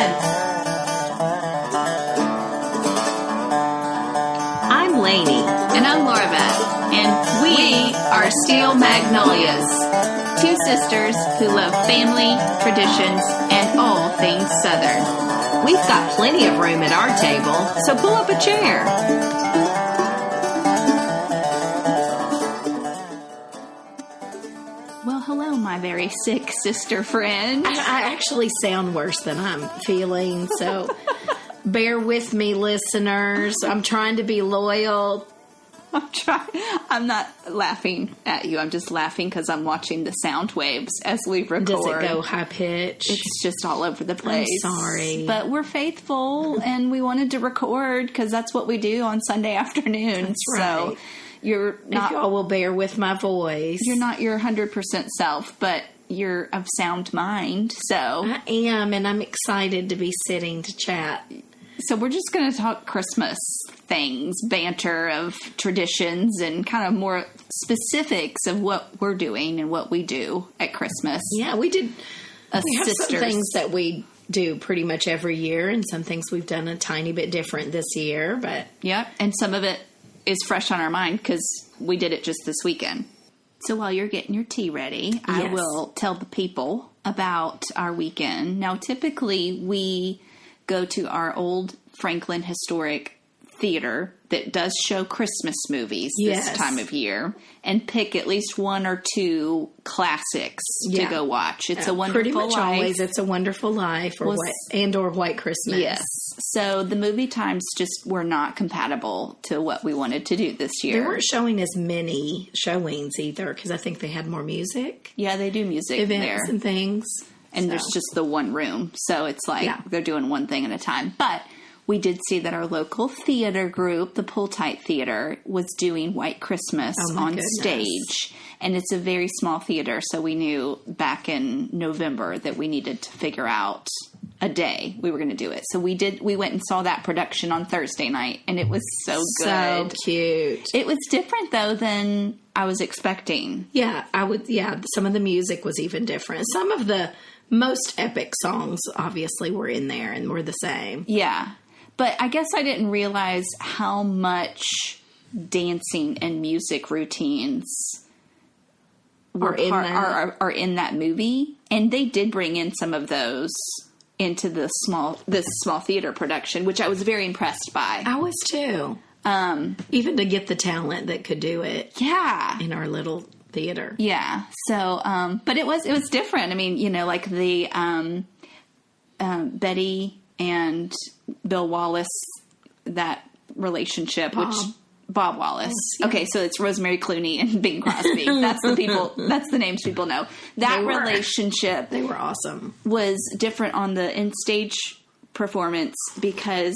friend. I'm Lainey. And I'm Laura Beth. And we are Steel Magnolias, two sisters who love family, traditions, and all things Southern. We've got plenty of room at our table, so pull up a chair. Well, hello, my very sick sister friend. I actually sound worse than I'm feeling, so bear with me, listeners. I'm trying to be loyal. I'm not laughing at you. I'm just laughing because I'm watching the sound waves as we record. Does it go high pitch? It's just all over the place. I'm sorry. But we're faithful, and we wanted to record because that's what we do on Sunday afternoons. That's right. So you're not... If y'all will bear with my voice. You're not your 100% self, but you're of sound mind. So I am, and I'm excited to be sitting to chat. So we're just going to talk Christmas things, banter of traditions, and kind of more specifics of what we're doing and what we do at Christmas. Yeah, we did. We have sisters. some things that we do pretty much every year, and some things we've done a tiny bit different this year. But Yep, and some of it is fresh on our mind because we did it just this weekend. So while you're getting your tea ready, I Yes. will tell the people about our weekend. Now, typically we go to our old Franklin Historic Theater that does show Christmas movies Yes. this time of year and pick at least one or two classics to Yeah. go watch. It's a Wonderful pretty much Life. always It's a Wonderful Life or Was- White Christmas. Yes. So the movie times just were not compatible to what we wanted to do this year. They weren't showing as many showings either because I think they had more music Yeah, they do music events there. and things. And So, there's just the one room. So it's like Yeah. they're doing one thing at a time. But we did see that our local theater group, the Pull Tight Theater, was doing White Christmas Oh, my on goodness. stage. And it's a very small theater. So we knew back in November that we needed to figure out a day we were going to do it. So we went and saw that production on Thursday night. And it was so good. so cute. It was different, though, than I was expecting. Yeah, some of the music was even different. Some of the most epic songs obviously were in there and were the same. Yeah. But I guess I didn't realize how much dancing and music routines Are in that. are in that movie. And they did bring in some of those into this small theater production, which I was very impressed by. I was too. Even to get the talent that could do it Yeah. in our little theater. Yeah. So, but it was different. I mean, like the Betty and Bill Wallace, that relationship, which Bob Wallace. Yeah. Okay, so it's Rosemary Clooney and Bing Crosby. That's the people. That's the names people know. That They were. relationship They were awesome. was different on the in stage performance because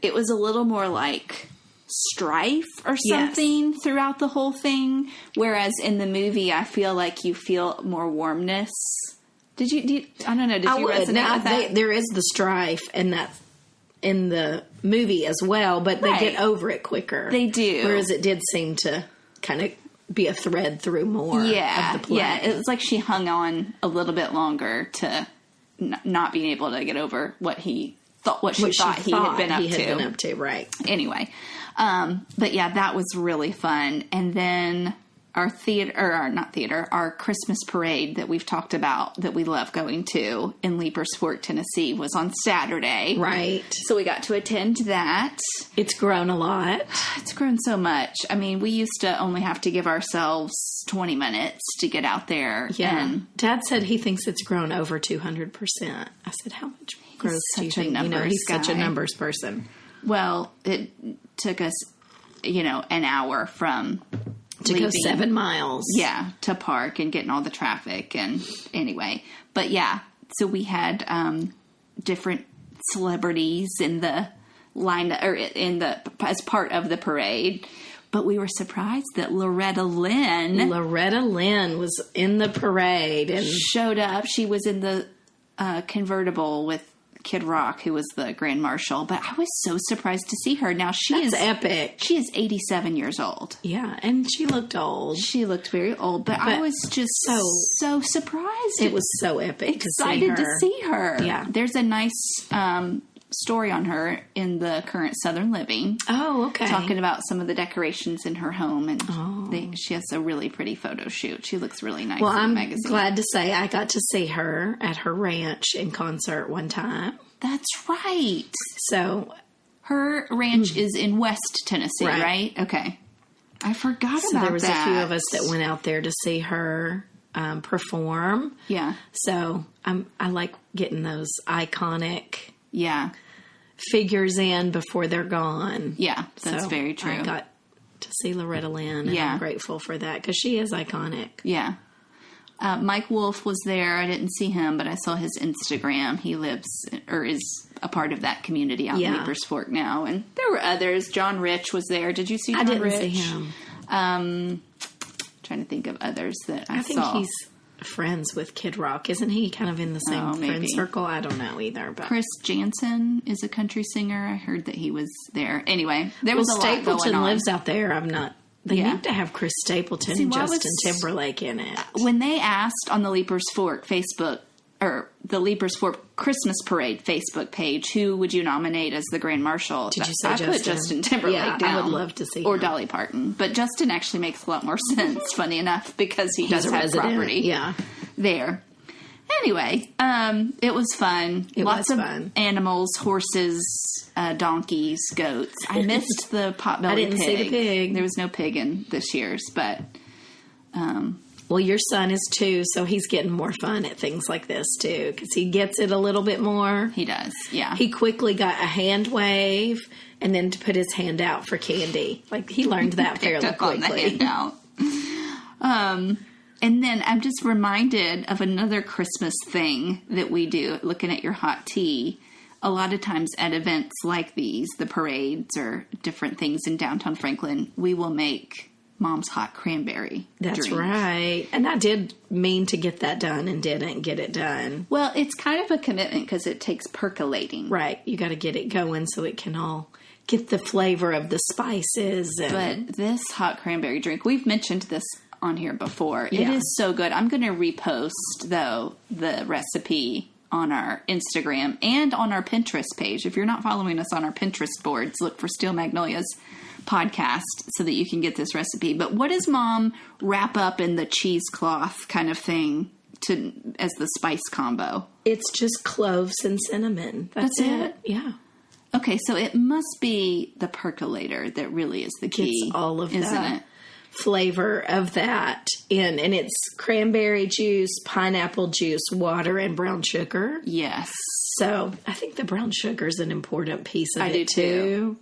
it was a little more like strife or Yes. something throughout the whole thing, whereas in the movie I feel like you feel more warmness. Did you I don't know, did you resonate Now, with that? there is the strife and that in the movie as well, but they Right. get over it quicker. They do. Whereas it did seem to kind of be a thread through more of the play. Yeah, it was like she hung on a little bit longer to not being able to get over what she thought he had been up to. Right. Anyway, but yeah, that was really fun. And then our our Christmas parade that we've talked about that we love going to in Leapers Fork, Tennessee, was on Saturday. Right. So we got to attend that. It's grown a lot. It's grown so much. I mean, we used to only have to give ourselves 20 minutes to get out there. Yeah. And Dad said he thinks it's grown over 200%. I said, how much growth do you such a think? numbers He's such a guy. numbers person. well, it took us, an hour from To go leaving. 7 miles. Yeah, to park and getting all the traffic. And anyway, but yeah, so we had different celebrities in the line or as part of the parade. But we were surprised that Loretta Lynn was in the parade and showed up. She was in the convertible with Kid Rock, who was the Grand Marshal, but I was so surprised to see her. Now That's epic. She is 87 years old. Yeah, and she looked old. She looked very old, but I was just so surprised. It was so epic Excited to see her. Yeah. There's a nice story on her in the current Southern Living. Oh, okay. Talking about some of the decorations in her home, and she has a really pretty photo shoot. She looks really nice in the magazine. I'm glad to say I got to see her at her ranch in concert one time. That's right. So her ranch is in West Tennessee, right? Okay. I forgot about that. So there was a few of us that went out there to see her perform. Yeah. So I like getting those iconic figures in before they're gone. Yeah, that's very true. I got to see Loretta Lynn, and I'm grateful for that because she is iconic. Yeah. Mike Wolf was there. I didn't see him, but I saw his Instagram. He lives or is a part of that community out in Leapers Fork now. And there were others. John Rich was there. Did you see John Rich? I didn't see him. Trying to think of others that I saw. I think he's friends with Kid Rock. Isn't he kind of in the same friend circle? I don't know either. But Chris Jansen is a country singer. I heard that he was there. Anyway, there was a lot going on. Stapleton lives out there. They need to have Chris Stapleton and Justin Timberlake in it. When they asked on the Leapers Fork Facebook, or the Leapers Fork Christmas Parade Facebook page, who would you nominate as the Grand Marshal? Did you say Justin? I put Justin Timberlake down. I would love to see Or him. Dolly Parton. But Justin actually makes a lot more sense, funny enough, because he does have property there. Anyway, it was fun. Lots of animals, horses, donkeys, goats. I missed the potbelly pig. I didn't see the pig. There was no pig in this year's, but... well, your son is 2, so he's getting more fun at things like this, too, because he gets it a little bit more. He does, yeah. He quickly got a hand wave and then to put his hand out for candy. Like, he learned that fairly quickly. On the handout. And then I'm just reminded of another Christmas thing that we do, looking at your hot tea. A lot of times at events like these, the parades or different things in downtown Franklin, we will make Mom's hot cranberry That's drink. right. And I did mean to get that done and didn't get it done. Well, it's kind of a commitment because it takes percolating. Right. You got to get it going so it can all get the flavor of the spices. But this hot cranberry drink, we've mentioned this on here before. It is so good. I'm going to repost, though, the recipe on our Instagram and on our Pinterest page. If you're not following us on our Pinterest boards, look for Steel Magnolias podcast so that you can get this recipe. But what does Mom wrap up in the cheesecloth kind of thing as the spice combo? It's just cloves and cinnamon. That's it. Yeah. Okay, so it must be the percolator that really is the key. It's all of isn't that it? Flavor of that in, and it's cranberry juice, pineapple juice, water, and brown sugar. Yes. So I think the brown sugar is an important piece of it too.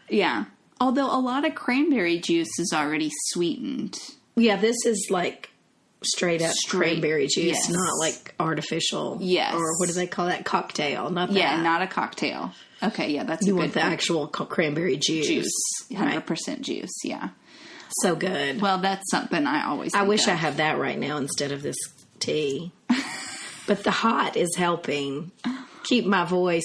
Yeah. Although a lot of cranberry juice is already sweetened. Yeah, this is like straight cranberry juice, not like artificial. Yes. Or what do they call that? Cocktail. Not that. Yeah, not a cocktail. Okay, yeah, that's a good You want the actual cranberry juice. 100% juice, yeah. So good. Well, that's something I always I wish I had that right now instead of this tea. But the hot is helping keep my voice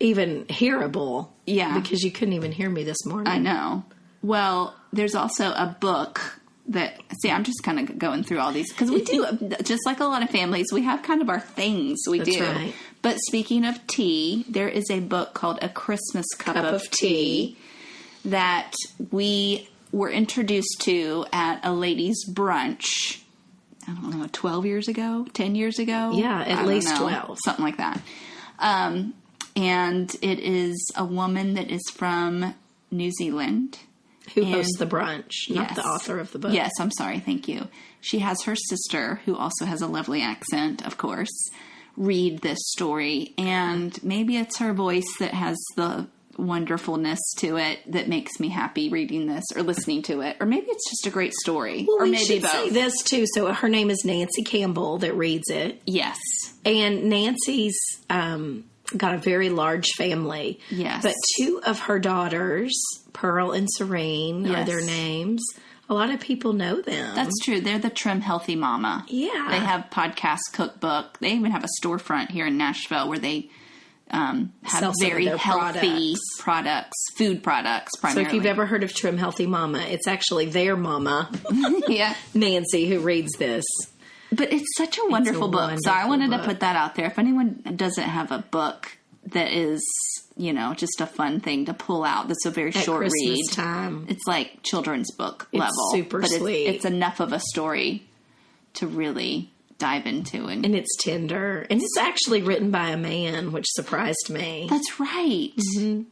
even hearable. Yeah. Because you couldn't even hear me this morning. I know. Well, there's also a book that, I'm just kind of going through all these. Because we do, just like a lot of families, we have kind of our things we do. Right. But speaking of tea, there is a book called A Christmas Cup of Tea that we were introduced to at a ladies' brunch, I don't know, 12 years ago, 10 years ago? Yeah, at least 12. Something like that. And it is a woman that is from New Zealand. Who hosts the brunch, not the author of the book. Yes, I'm sorry, thank you. She has her sister, who also has a lovely accent, of course, read this story. And maybe it's her voice that has the wonderfulness to it that makes me happy reading this or listening to it, or maybe it's just a great story, or maybe we should both. say this too. So her name is Nancy Campbell that reads it. Yes, and Nancy's got a very large family. Yes, but 2 of her daughters, Pearl and Serene, are their names. A lot of people know them. That's true. They're the Trim Healthy Mama. Yeah, they have podcast cookbook. They even have a storefront here in Nashville where they have Sell some of very their healthy food products So primarily. if you've ever heard of Trim Healthy Mama, it's actually their mama, yeah. Nancy, who reads this. But it's such a wonderful book. So I wonderful wanted book. to put that out there. If anyone doesn't have a book that is, just a fun thing to pull out, that's a very At short Christmas read. time. It's like children's book It's level. super but sweet. It's enough of a story to really dive into. And And it's tender. And it's actually written by a man, which surprised me. that's right.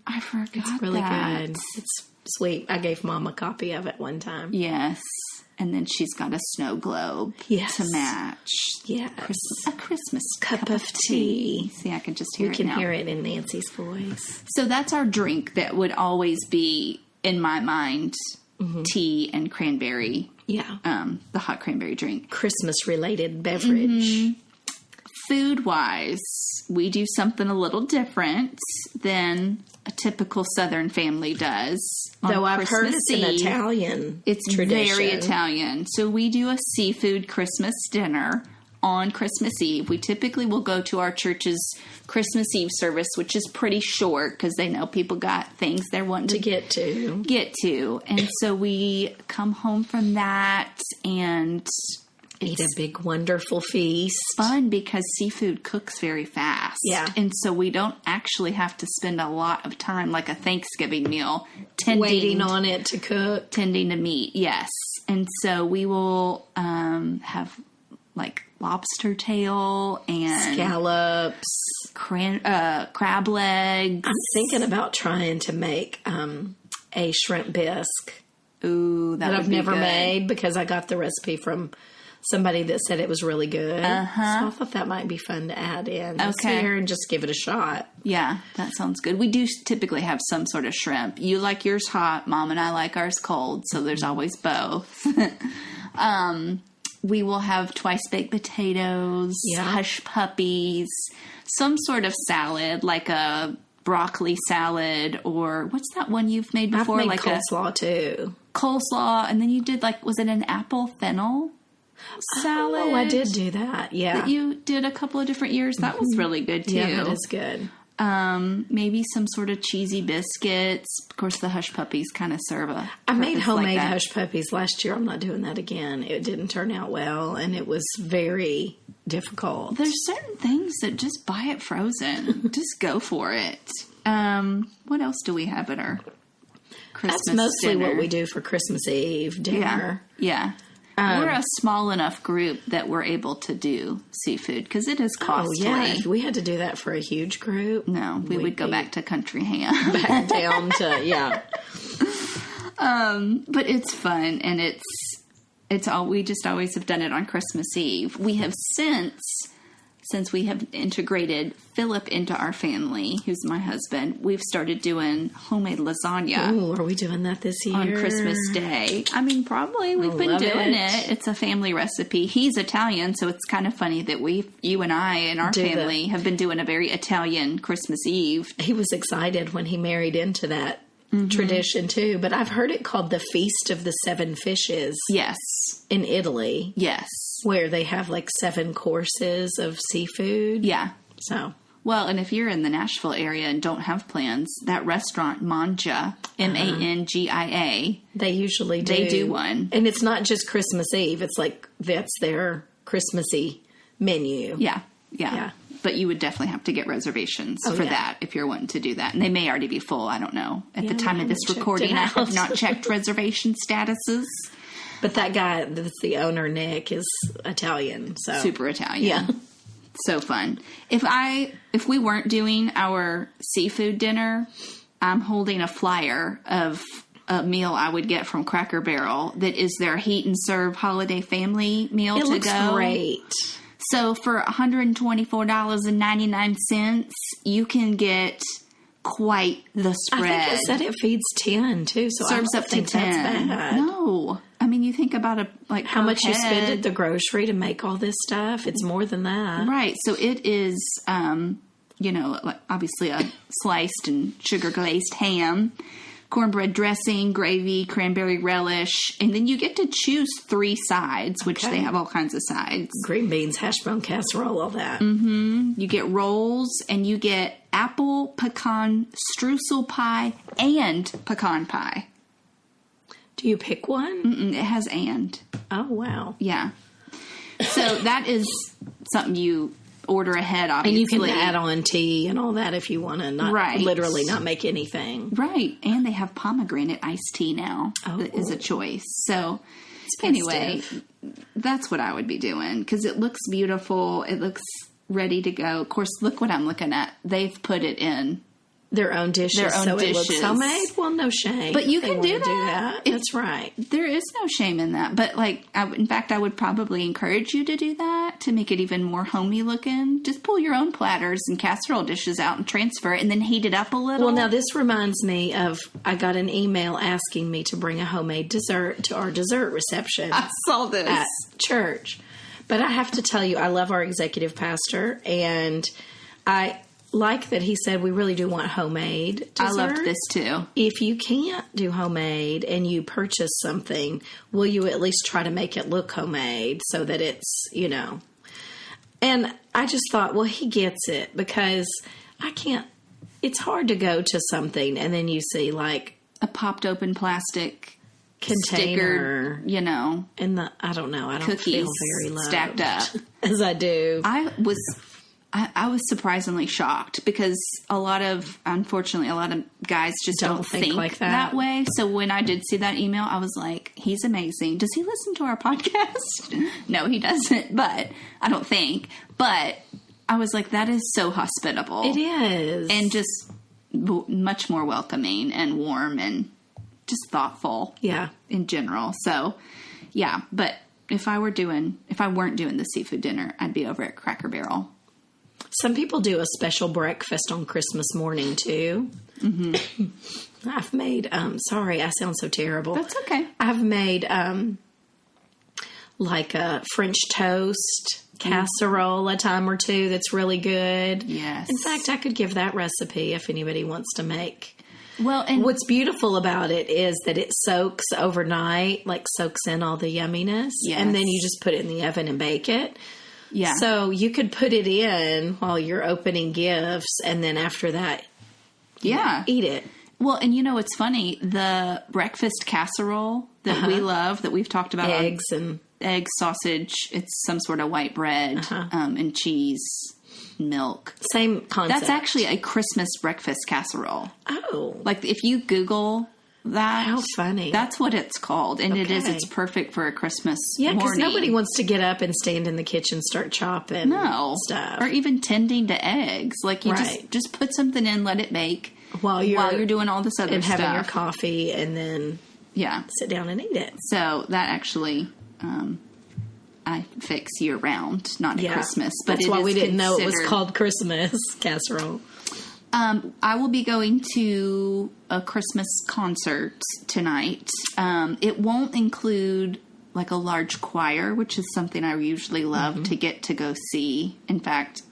I forgot It's really that. good. It's sweet. I gave Mom a copy of it one time. Yes. And then she's got a snow globe Yes. to match. Yes. A Christmas Cup of tea. See, I can just hear You it can now. hear it in Nancy's voice. So that's our drink that would always be, in my mind, tea and cranberry, Yeah. the hot cranberry drink. Christmas-related beverage. Food-wise, we do something a little different than a typical Southern family does. on Though I've heard Christmas it's an Eve. Italian It's tradition. very Italian. So we do a seafood Christmas dinner on Christmas Eve. We typically will go to our church's Christmas Eve service, which is pretty short because they know people got things they're wanting To to get to. get to. And so we come home from that, and Eat a big, wonderful feast. fun because seafood cooks very fast. Yeah. And so we don't actually have to spend a lot of time like a Thanksgiving meal Waiting on it to cook. tending to meat. Yes. And so we will have like lobster tail and Scallops. crab legs. I'm thinking about trying to make a shrimp bisque Ooh, that that would I've be never good. made because I got the recipe from somebody that said it was really good. So I thought that might be fun to add in this Okay. year and just give it a shot. Yeah, that sounds good. We do typically have some sort of shrimp. You like yours hot, Mom and I like ours cold, so there's always both. We will have twice baked potatoes, Yeah. hush puppies, some sort of salad like a broccoli salad, or what's that one you've made I've before? made Like coleslaw too. a coleslaw, and then you did like, was it an apple fennel salad? Oh, I did do that. Yeah. That you did a couple of different years. That was really good too. Yeah, that is good. Maybe some sort of cheesy biscuits. Of course, the hush puppies kind of serve a. I made purpose like homemade that. hush puppies last year. I'm not doing that again. It didn't turn out well, and it was very difficult. There's certain things that just buy it frozen. Just go for it. What else do we have at our Christmas That's mostly dinner? what we do for Christmas Eve dinner. Yeah. We're a small enough group that we're able to do seafood because it is Oh, costly. yeah. If we had to do that for a huge group, No, we would go be back to country ham. back down to, yeah. But it's fun, and it's all we just always have done it on Christmas Eve. We have since we have integrated Philip into our family, who's my husband, we've started doing homemade lasagna Ooh, are we doing that this year? on Christmas Day. I mean, probably we've been love doing it. it. It's a family recipe. He's Italian, so it's kind of funny that you and I and our Do the- family have been doing a very Italian Christmas Eve. He was excited when he married into that Mm-hmm. tradition too, but I've heard it called the Feast of the Seven Fishes Yes. in Italy, Yes. where they have like 7 courses of seafood. Yeah. So, Well, and if you're in the Nashville area and don't have plans, that restaurant Mangia, Mangia, they usually do. They do one. And it's not just Christmas Eve. It's like that's their Christmassy menu. yeah. But you would definitely have to get reservations for yeah. that if you're wanting to do that. And they may already be full. I don't know. At Yeah, the we time of this haven't checked recording, it I have out. not checked reservation statuses. But that guy that's the owner, Nick, is Italian. So Super Italian. Yeah. So fun. If we weren't doing our seafood dinner, I'm holding a flyer of a meal I would get from Cracker Barrel that is their heat and serve holiday family meal It to looks go. great. So for $124.99, you can get quite the spread. I think it said it feeds 10 too, so Serves I up don't to think 10. that's bad. No. I mean, you think about How per much you spend head. at the grocery to make all this stuff? It's more than that. Right. So it is, like obviously a sliced and sugar glazed ham, cornbread dressing, gravy, cranberry relish, and then you get to choose 3 sides, which Okay. they have all kinds of sides. Green beans, hash brown casserole, all that. You get rolls, and you get apple pecan streusel pie and pecan pie. Do you pick one? It has and. Oh, wow. Yeah. So that is something you order ahead, And obviously. you can add on tea and all that if you want to not Right. literally not make anything. Right. And they have pomegranate iced tea now. Oh. That is a choice. So It's anyway, festive. that's what I would be doing because it looks beautiful. It looks ready to go. Of course, look what I'm looking at. They've put it in. Their own dishes, Their own so it looks dishes. homemade. Well, no shame. But you if they can do wanna that. If- That's right. There is no shame in that. But, in fact, I would probably encourage you to do that to make it even more homey looking. Just pull your own platters and casserole dishes out and transfer it and then heat it up a little. Well, now this reminds me of I got an email asking me to bring a homemade dessert to our dessert reception I saw this. at church. But I have to tell you, I love our executive pastor, and I like that he said we really do want homemade dessert. I loved this too. If you can't do homemade and you purchase something, will you at least try to make it look homemade so that it's, And I just thought, well, he gets it because I can't, it's hard to go to something and then you see like A popped open plastic container sticker, and the, I don't know, I don't cookies feel very loved stacked up. as I do. I was surprisingly shocked because unfortunately, a lot of guys just don't think like that. way. So when I did see that email, I was like, he's amazing. Does he listen to our podcast? No, he doesn't, but I don't think. But I was like, that is so hospitable. It is. And just much more welcoming and warm and just thoughtful. Yeah. In general. So, yeah. But if I weren't doing the seafood dinner, I'd be over at Cracker Barrel. Some people do a special breakfast on Christmas morning too. Mm-hmm. I've made, sorry, I sound so terrible. That's okay. I've made like a French toast casserole a time or two that's really good. Yes. In fact, I could give that recipe if anybody wants to make. Well, and What's beautiful about it is that it soaks overnight, like soaks in all the yumminess. Yes. And then you just put it in the oven and bake it. yeah. So you could put it in while you're opening gifts, and then after that, yeah. eat it. Well, and it's funny, the breakfast casserole that we love, that we've talked about, Eggs and eggs, sausage, it's some sort of white bread, and cheese, milk. same concept. That's actually a Christmas breakfast casserole. Oh, Like, if you Google that, how funny. that's what it's called. And it is, Okay. it's perfect for a Christmas yeah, because morning. nobody wants to get up and stand in the kitchen, start chopping stuff. Or even tending to eggs. Like, you Right. just put something in, let it bake while you're doing all this other and stuff. having your coffee, and then Yeah. sit down and eat it. So that actually, I fix year round, not at Christmas. But that's it why is we didn't know it was considered- called Christmas casserole. I will be going to a Christmas concert tonight. It won't include like a large choir, which is something I usually love to get to go see. In fact,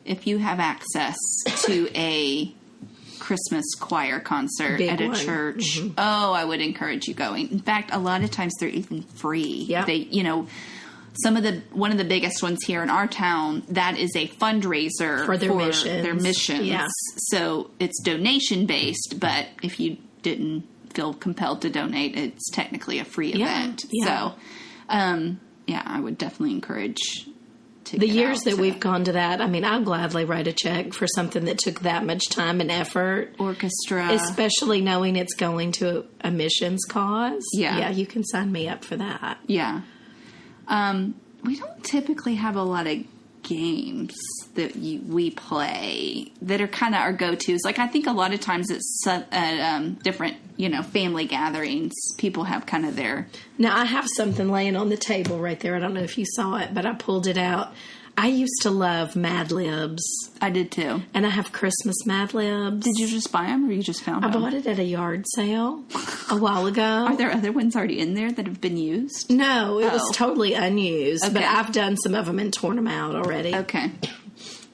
if you have access to a Christmas choir concert Big at a one. church, oh, I would encourage you going. In fact, a lot of times they're even free. Yeah. They, one of the biggest ones here in our town, that is a fundraiser For their missions. their missions. Yeah. So it's donation based, but if you didn't feel compelled to donate, it's technically a free event. yeah. So, I would definitely encourage to The get years out that to we've gone to that, I mean, I'll gladly write a check for something that took that much time and effort, orchestra. especially knowing it's going to a missions cause. Yeah. Yeah, you can sign me up for that. Yeah. We don't typically have a lot of games that we play that are kind of our go-tos. Like, I think a lot of times it's at different, family gatherings. People have kind of their... Now, I have something laying on the table right there. I don't know if you saw it, but I pulled it out. I used to love Mad Libs, I did too. and I have Christmas Mad Libs. Did you just buy them or you just found I them? bought it at a yard sale a while ago. Are there other ones already in there that have been used? No, it was Oh. totally unused, but Okay. I've done some of them and torn them out already. Okay.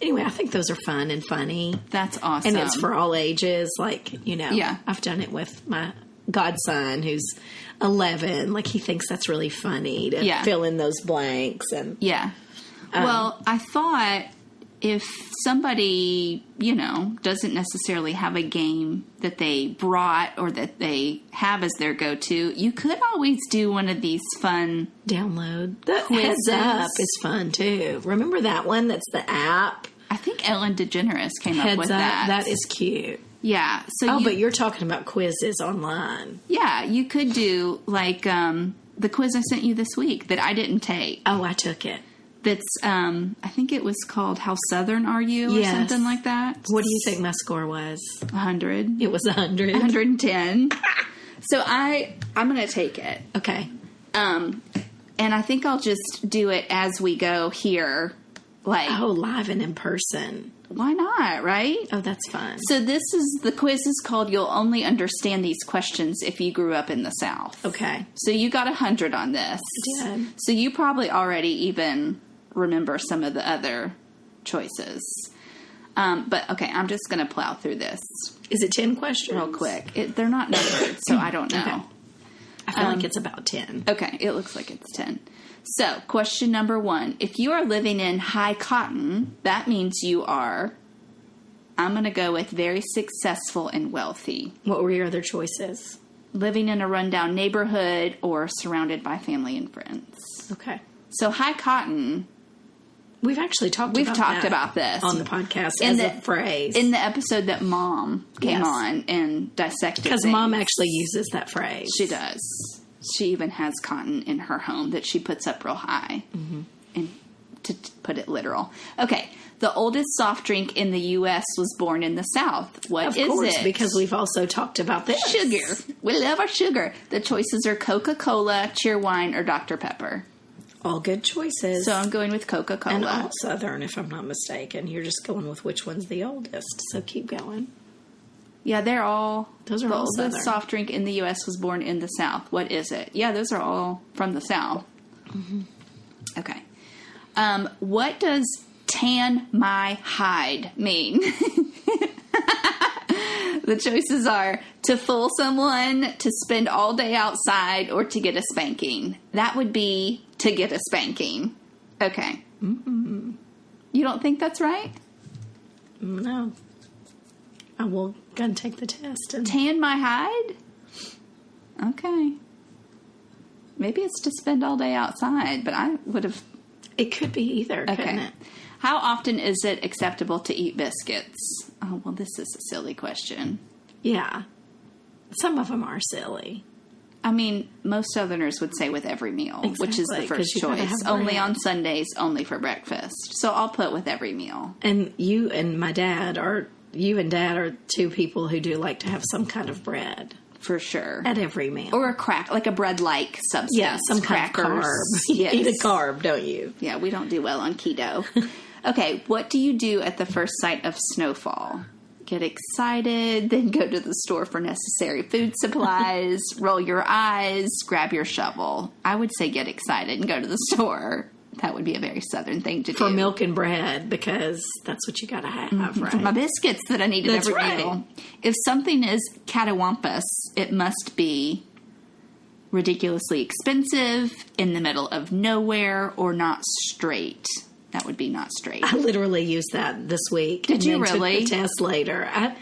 Anyway, I think those are fun and funny. That's awesome. And it's for all ages. Like, Yeah. I've done it with my godson who's 11. Like, he thinks that's really funny to fill in those blanks. And Yeah. Well, I thought if somebody, doesn't necessarily have a game that they brought or that they have as their go-to, you could always do one of these fun download. The quizzes. Heads Up is fun, too. Remember that one? That's the app. I think Ellen DeGeneres came up Heads with Up. that. That is cute. Yeah. So But you're talking about quizzes online. Yeah, you could do, like, the quiz I sent you this week that I didn't take. Oh, I took it. That's, I think it was called How Southern Are You? Or something like that. What do you think my score was? 100. It was 100. 110. So I'm going to take it. Okay. And I think I'll just do it as we go here. Like, live and in person. Why not, right? Oh, that's fun. So the quiz is called You'll Only Understand These Questions If You Grew Up in the South. Okay. So you got 100 on this. I did. So you probably already even remember some of the other choices. But, okay, I'm just going to plow through this. Is it 10 questions? Real quick. They're not numbered, so I don't know. Okay. I feel like it's about 10. Okay, it looks like it's 10. So, question number 1. If you are living in high cotton, that means you are, I'm going to go with very successful and wealthy. What were your other choices? Living in a rundown neighborhood or surrounded by family and friends. Okay. So, high cotton, We've actually talked we've about talked that about this on the podcast in as the a phrase. in the episode that Mom came Yes. on and dissected. Because things. Mom actually uses that phrase. She does. She even has cotton in her home that she puts up real high. Mm-hmm. And to put it literal. Okay. The oldest soft drink in the U.S. was born in the South. What is Of course, it? because we've also talked about this. Sugar. We love our sugar. The choices are Coca-Cola, Cheerwine, or Dr. Pepper. All good choices. So I'm going with Coca-Cola. And all Southern, if I'm not mistaken. You're just going with which one's the oldest. So keep going. Yeah, they're all... Those are the all oldest Southern. soft drink in the U.S. was born in the South. What is it? Yeah, those are all from the South. Mm-hmm. Okay. What does tan my hide mean? The choices are to fool someone, to spend all day outside, or to get a spanking. That would be to get a spanking. Okay. Mm-hmm. You don't think that's right? No. I will go and take the test. And Tan my hide? Okay. Maybe it's to spend all day outside, but I would have... it could be either, couldn't Okay. it? How often is it acceptable to eat biscuits? Oh, well, this is a silly question. Yeah. Some of them are silly. I mean, most Southerners would say with every meal, which is the Exactly, 'cause first you gotta choice. have Only bread. on Sundays, only for breakfast. So I'll put with every meal. And you and Dad are two people who do like to have some kind of bread For sure. at every meal. Or a crack, like a bread-like substance. yeah, some kind of Crackers. carb. You Yes. eat a carb, don't you? Yeah, we don't do well on keto. Okay, what do you do at the first sight of snowfall? Get excited, then go to the store for necessary food supplies, roll your eyes, grab your shovel. I would say get excited and go to the store. That would be a very Southern thing to For do. milk and bread, because that's what you got to have, right? For my biscuits that I need at That's every right. meal. If something is catawampus, it must be ridiculously expensive, in the middle of nowhere, or not straight. That would be not straight. I literally used that this week. Did and you then took really? the test later. I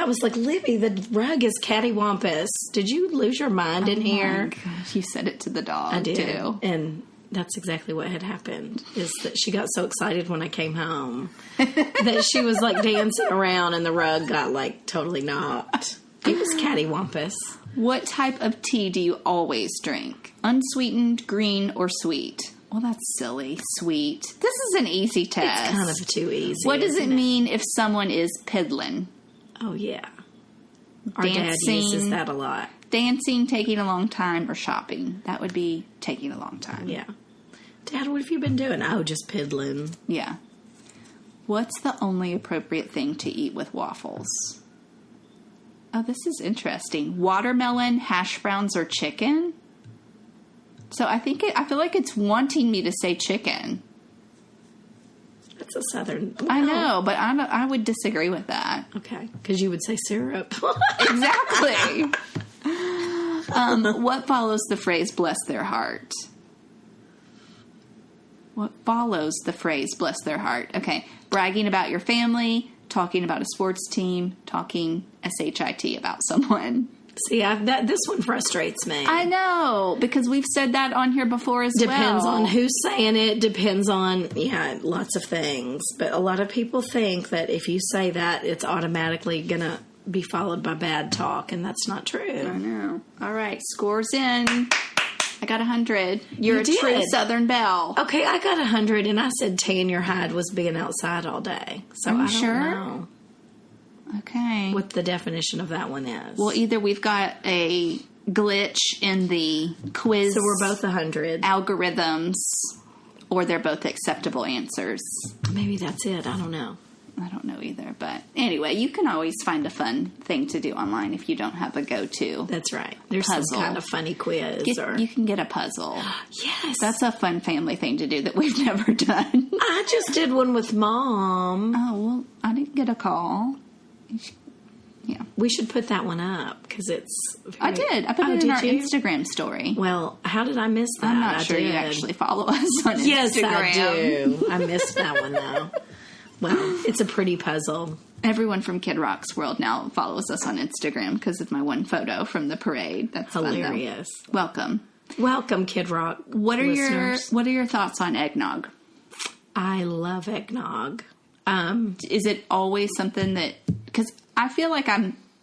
was like, Libby, the rug is cattywampus. Did you lose your mind in here? Oh my gosh, you said it to the dog, I did. too. And that's exactly what had happened, is that she got so excited when I came home that she was like dancing around and the rug got like totally knocked. It was cattywampus. What type of tea do you always drink? Unsweetened, green, or sweet? Well, that's silly. Sweet. This is an easy test. It's kind of too easy. What does it isn't mean if someone is piddling? Oh, yeah. Our dad Dancing. uses that a lot. Dancing, taking a long time, or shopping? That would be taking a long time. Yeah. Dad, what have you been doing? Oh, just piddling. Yeah. What's the only appropriate thing to eat with waffles? Oh, this is interesting. Watermelon, hash browns, or chicken? So I feel like it's wanting me to say chicken. That's a Southern. I know, but I would disagree with that. Okay, because you would say syrup. Exactly. What follows the phrase "bless their heart"? What follows the phrase "bless their heart"? Okay, bragging about your family, talking about a sports team, talking shit about someone. See, this one frustrates me. I know, because we've said that on here before as Depends well. on who's saying it. Depends on, lots of things. But a lot of people think that if you say that, it's automatically going to be followed by bad talk, and that's not I true. know. All right, scores in. I got 100. You're You a true did. Southern belle. Okay, I got 100, and I said tan your hide was being outside all day. So Are you I don't sure? know Okay. what the definition of that one is. Well, either we've got a glitch in the quiz So we're both 100. algorithms, or they're both acceptable answers. Maybe that's it. I don't know. I don't know either. But anyway, you can always find a fun thing to do online if you don't have a go-to. That's right. There's Puzzle. some kind of funny quiz. You can get a puzzle. Yes. That's a fun family thing to do that we've never done. I just did one with Mom. Oh, well, I didn't get a call. Yeah. We should put that one up because it's. I did. I put it did in our you? Instagram story. Well, how did I miss that? I'm not I sure you did. actually follow us on Yes, Instagram. I do. I missed that one though. Well, it's a pretty puzzle. Everyone from Kid Rock's world now follows us on Instagram because of my one photo from the parade. That's Hilarious. Fun, though. Welcome. Welcome, Kid Rock. What are listeners. your thoughts on eggnog? I love eggnog. Is it always something that, because I feel like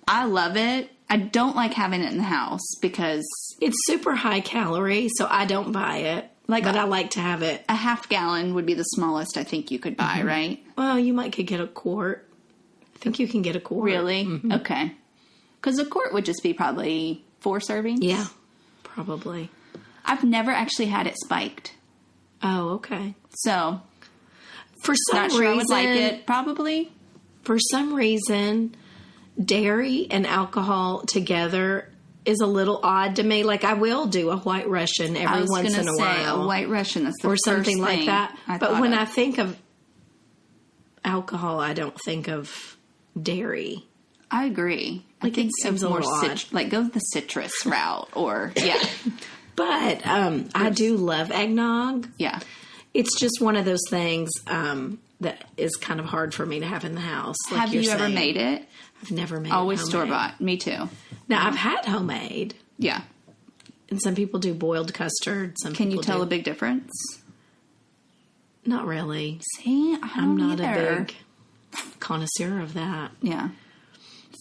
I love it. I don't like having it in the house because It's super high calorie, so I don't buy it. But I like to have it. a half gallon would be the smallest I think you could buy, right? Well, you could get a quart. I think you can get a quart. Really? Okay. Because a quart would just be probably 4 servings. Yeah, probably. I've never actually had it spiked. Oh, okay. So, For some not sure reason, I would like it. Probably. For some reason, dairy and alcohol together is a little odd to me. Like I will do a White Russian every once in a while, a White Russian. That's the or first something like thing that. I But thought when of. I think of alcohol, I don't think of dairy. I agree. Like, I think it seems a more little odd. like go the citrus route, or yeah, But I do love eggnog. yeah. It's just one of those things that is kind of hard for me to have in the house. Like Have you're you ever saying. made it? I've never made Always homemade. store bought. Me too. Now I've had homemade, Yeah. and some people do boiled custard. Some Can you people tell do, a big difference? Not really. See, I I'm don't not either. a big connoisseur of that. Yeah.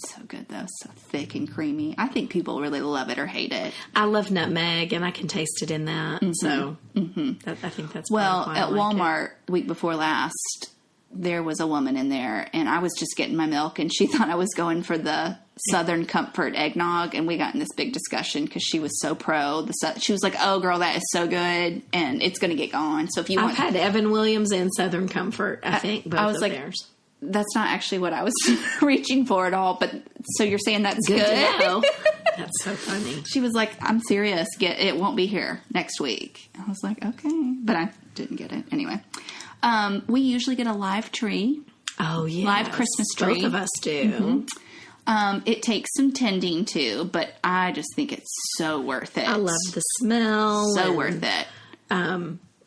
So good though, so thick and creamy. I think people really love it or hate it. I love nutmeg, and I can taste it in that. So that, I think that's Well, part of why I at like it. Walmart week before last, there was a woman in there, and I was just getting my milk, and she thought I was going for the Southern Comfort eggnog, and we got in this big discussion because she was so pro. She was like, "Oh, girl, that is so good, and it's going to get gone." So if you I've want, had Evan Williams and Southern Comfort. I think both I was of like, theirs. that's not actually what I was reaching for at all. But so you're saying that's good? to know. That's so funny. She was like, "I'm serious. It won't be here next week." I was like, "Okay," but I didn't get it anyway. We usually get a live tree. Oh yeah, Live Christmas tree. Both of us do. It takes some tending too, but I just think it's so worth it. I love the smell. so and, worth it.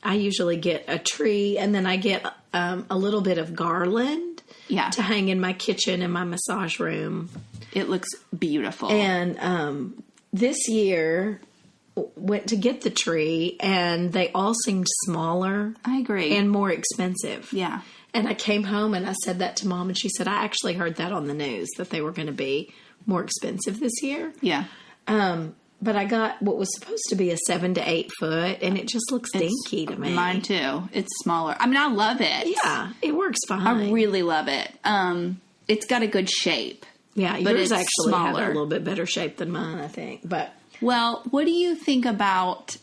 I usually get a tree, and then I get a little bit of garland Yeah, to hang in my kitchen and my massage room. it looks beautiful. And this year went to get the tree, and they all seemed smaller I agree. and more expensive. yeah, And I came home and I said that to Mom, and she said, I actually heard that on the news that they were going to be more expensive this year. yeah. But I got what was supposed to be a 7 to 8 foot, and it just looks dinky to me. Mine too. It's smaller. I mean, I love it. Yeah, it works fine. I really love it. It's got a good shape. yeah, but yours it's actually have smaller. a little bit better shape than mine, I think. But Well, what do you think about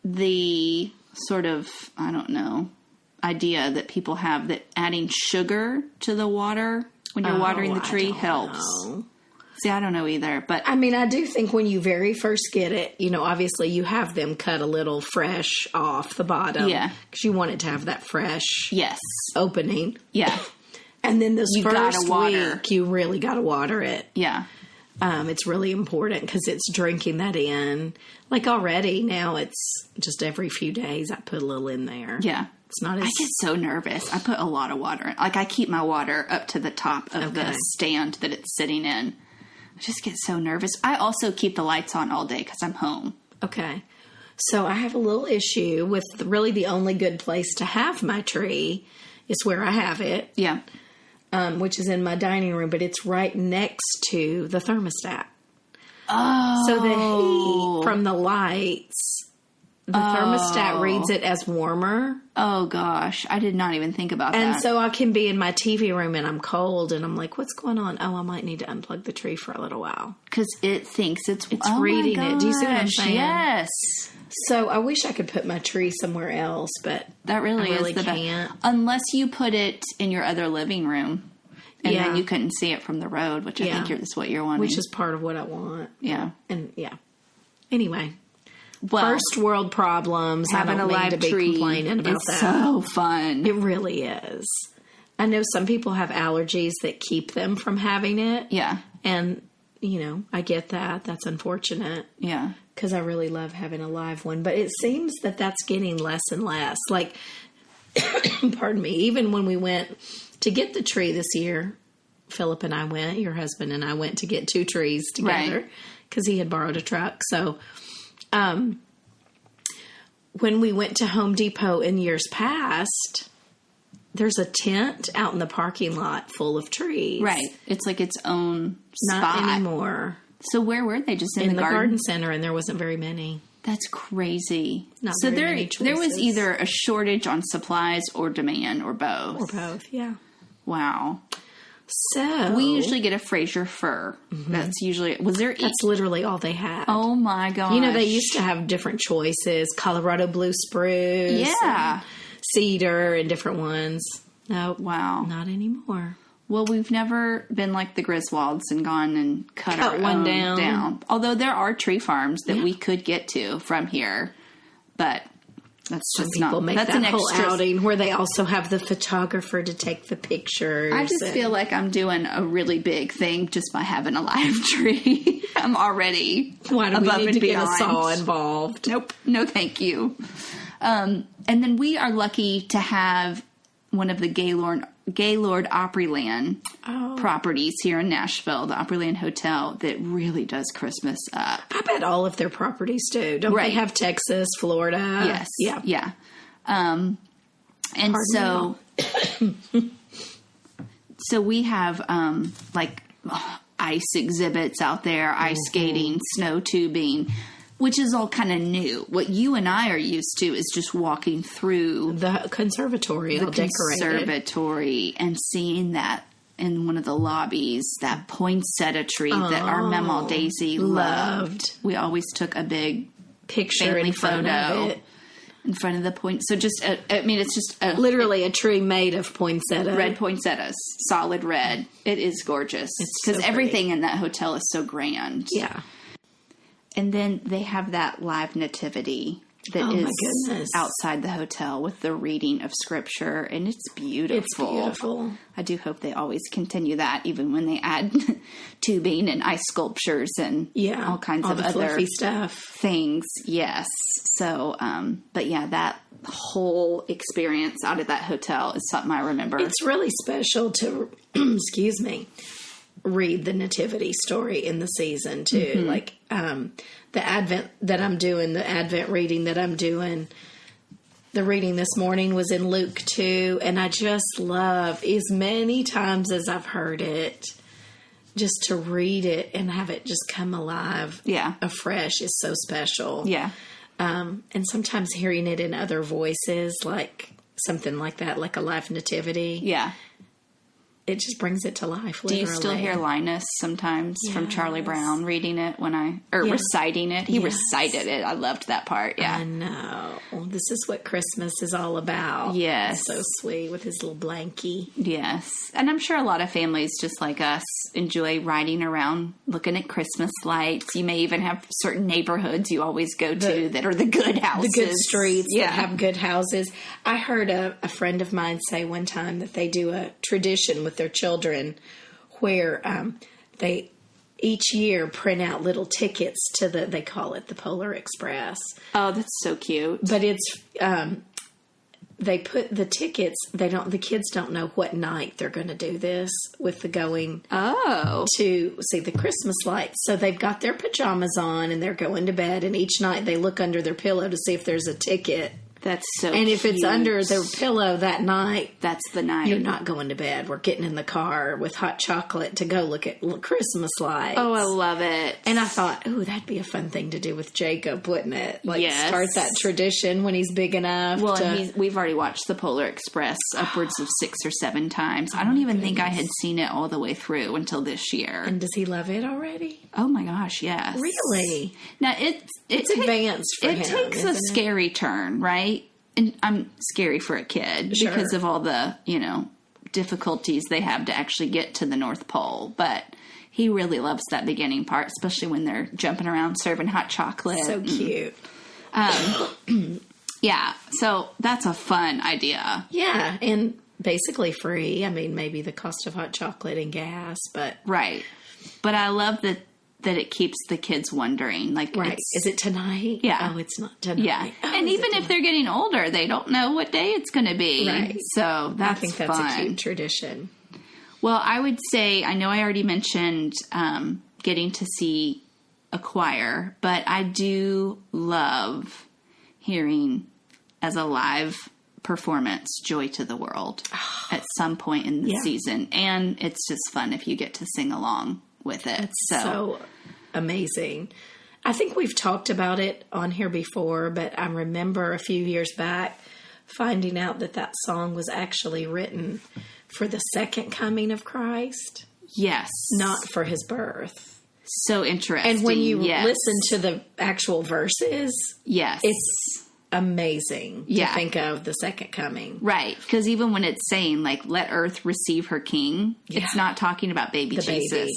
the sort of, I don't know, idea that people have that adding sugar to the water when you're watering the tree helps? know. See, I don't know either, but I mean, I do think when you very first get it, obviously you have them cut a little fresh off the bottom. Yeah. Because you want it to have that fresh yes. opening. Yeah. And then this You've gotta first water. week, you really got to water it. Yeah. It's really important because it's drinking that in. Like already now, it's just every few days I put a little in there. Yeah. It's not as... I get so nervous. I put a lot of water in. Like, I keep my water up to the top of the stand that it's sitting in. I just get so nervous. I also keep the lights on all day because I'm home. Okay. So I have a little issue with really the only good place to have my tree is where I have it. Yeah. Which is in my dining room, but it's right next to the thermostat. Oh. So the heat from the lights, the thermostat reads it as warmer. Oh, gosh. I did not even think about that. And so I can be in my TV room and I'm cold and I'm like, what's going on? Oh, I might need to unplug the tree for a little while. Because it thinks it's It's reading it. Do you see what I'm saying? Yes. So I wish I could put my tree somewhere else, but That really, I really is the can't. best. Unless you put it in your other living room. And Yeah. then you couldn't see it from the road, which I Yeah. think is what you're wanting. which is part of what I want. yeah. And yeah. Anyway, Well, first world problems. I having don't a mean live to be tree complaining about is that. so fun. It really is. I know some people have allergies that keep them from having it. Yeah. And, I get that. That's unfortunate Yeah. because I really love having a live one. But it seems that that's getting less and less. Like, pardon me, even when we went to get the tree this year, Philip and I went, your husband and I went to get 2 trees together because he had borrowed a truck. So, when we went to Home Depot in years past, there's a tent out in the parking lot full of trees. Right. It's like its own Not spot. anymore. So where were they? Just in, In the garden? garden center, and there wasn't very many. That's crazy. Not so very many there was choices. either a shortage on supplies or demand or both. Or both, yeah. Wow. So We usually get a Fraser fir. That's usually that's literally all they had. Oh my gosh. They used to have different choices: Colorado blue spruce, Yeah. cedar, and different ones. No, Wow. not anymore. Well, we've never been like the Griswolds and gone and cut our one own down. Although there are tree farms that we could get to from here, but that's just People not. make That's that an whole extra. outing where they also have the photographer to take the pictures. I just feel like I'm doing a really big thing just by having a live tree. I'm already why do we above need and to get a beyond. saw involved? Nope. No, thank you. And then we are lucky to have one of the Gaylord Opryland properties here in Nashville, the Opryland Hotel, that really does Christmas up. I bet all of their properties do. Don't Right. they have Texas, Florida? Yes. Yeah. Yeah. And Pardon so we have ice exhibits out there, ice skating, snow tubing, which is all kind of new. What you and I are used to is just walking through The conservatory all the decorated. conservatory and seeing that in one of the lobbies, that poinsettia tree that our Mamaw Daisy loved. We always took a big Picture family in front photo of it. in front of the point. So just, it's just a Literally a tree made of poinsettia. red poinsettias, solid red. It is gorgeous It's because so everything in that hotel is so grand. Yeah. And then they have that live nativity that Oh, my is goodness. outside the hotel with the reading of scripture, and it's beautiful. It's beautiful. I do hope they always continue that, even when they add tubing and ice sculptures and Yeah. all kinds all of the other fluffy stuff. things. Yes. So, but yeah, that whole experience out of that hotel is something I remember. It's really special to, excuse me, read the nativity story in the season too. Mm-hmm. Like the Advent that I'm doing, the Advent reading that I'm doing. The reading this morning was in Luke 2, and I just love, as many times as I've heard it, just to read it and have it just come alive afresh is so special. Yeah. And sometimes hearing it in other voices, like something like that, like a live nativity. Yeah. it just brings it to life. Do you still hear Linus sometimes from Charlie Brown reading it reciting it? He recited it. I loved that part. Yeah. I know. This is what Christmas is all about. Yes. So sweet with his little blankie. Yes. And I'm sure a lot of families just like us enjoy riding around looking at Christmas lights. You may even have certain neighborhoods you always go to that are the good houses. The good streets that have good houses. I heard a friend of mine say one time that they do a tradition with their children where they each year print out little tickets to they call it the Polar Express. Oh, that's so cute. But it's they put the tickets, the kids don't know what night they're going to do this with the going to see the Christmas lights. So they've got their pajamas on and they're going to bed, and each night they look under their pillow to see if there's a ticket. That's so And if cute. it's under their pillow that night, that's the night. you're not going to bed. We're getting in the car with hot chocolate to go look at Christmas lights. Oh, I love it. And I thought, ooh, that'd be a fun thing to do with Jacob, wouldn't it? Like start that tradition when he's big enough. Well, and we've already watched the Polar Express upwards of 6 or 7 times. I don't even think I had seen it all the way through until this year. And does he love it already? Oh my gosh, yes. Really? Now it's advanced for him. It takes a scary turn, right? And I'm scary for a kid because of all the, difficulties they have to actually get to the North Pole. But he really loves that beginning part, especially when they're jumping around serving hot chocolate. So cute. Yeah, so that's a fun idea. Yeah, and basically free. I mean, maybe the cost of hot chocolate and gas, but... Right. But I love that it keeps the kids wondering. Like, right. Is it tonight? Yeah. Oh, it's not tonight. Yeah. Oh, and even if they're getting older, they don't know what day it's going to be. Right. So that's I think that's fun. a cute tradition. Well, I would say, I know I already mentioned getting to see a choir, but I do love hearing as a live performance Joy to the World at some point in the season. And it's just fun if you get to sing along with it. It's so amazing. I think we've talked about it on here before, but I remember a few years back finding out that song was actually written for the second coming of Christ. Yes. Not for his birth. So interesting. And when you listen to the actual verses, it's amazing to think of the second coming. Right. Because even when it's saying, like, let earth receive her king, it's not talking about baby Jesus.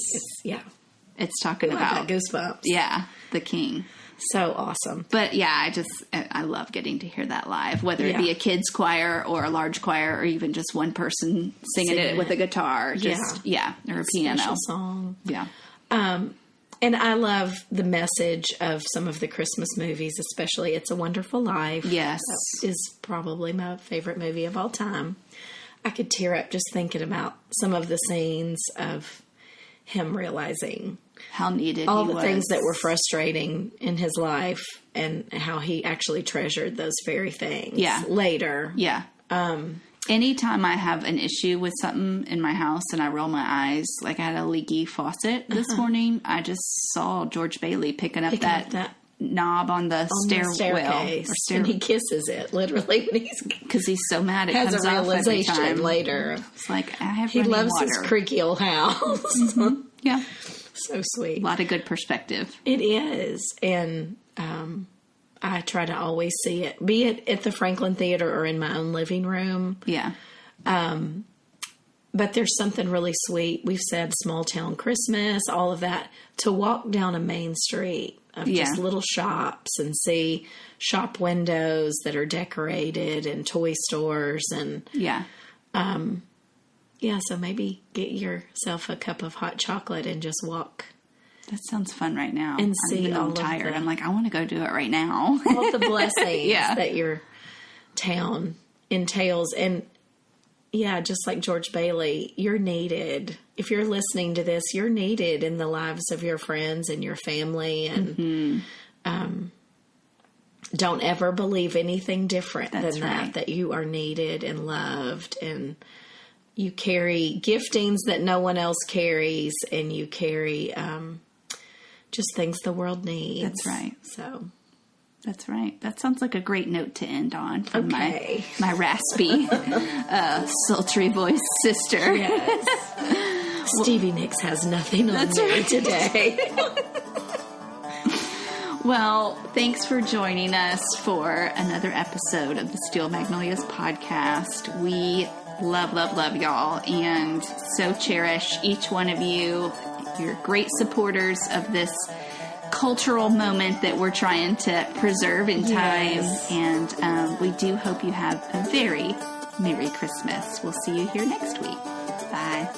It's talking about goosebumps. Yeah, the king. So awesome. But yeah, I love getting to hear that live, whether it be a kids choir or a large choir or even just one person singing it with a guitar. Or a piano. Special song. Yeah. And I love the message of some of the Christmas movies, especially It's a Wonderful Life. Yes. That is probably my favorite movie of all time. I could tear up just thinking about some of the scenes of him realizing how needed all he the was. things that were frustrating in his life and how he actually treasured those very things later. Yeah. Anytime I have an issue with something in my house and I roll my eyes, like I had a leaky faucet this morning, I just saw George Bailey picking up that knob on the staircase, and he kisses it literally when because he's so mad it has comes a off every time. realization later. It's like I have he loves water. his creaky old house. Yeah, so sweet. A lot of good perspective. It is, and I try to always see it, be it at the Franklin Theater or in my own living room. Yeah. But there's something really sweet. We've said small town Christmas, all of that. To walk down a main street of just little shops and see shop windows that are decorated and toy stores and so maybe get yourself a cup of hot chocolate and just walk. That sounds fun right now. And see all I'm tired. I'm like, I want to go do it right now. All of the blessings that your town entails. And just like George Bailey, you're needed. If you're listening to this, you're needed in the lives of your friends and your family. And don't ever believe anything different than that you are needed and loved. And you carry giftings that no one else carries. And you carry just things the world needs. That's right. So That's right. That sounds like a great note to end on from Okay. my raspy, sultry voice sister. Yes. Stevie Nicks has nothing on That's me right. today. Well, thanks for joining us for another episode of the Steel Magnolias podcast. We love, love, love y'all and so cherish each one of you. You're great supporters of this cultural moment that we're trying to preserve in time. Yes. And we do hope you have a very Merry Christmas. We'll see you here next week. Bye.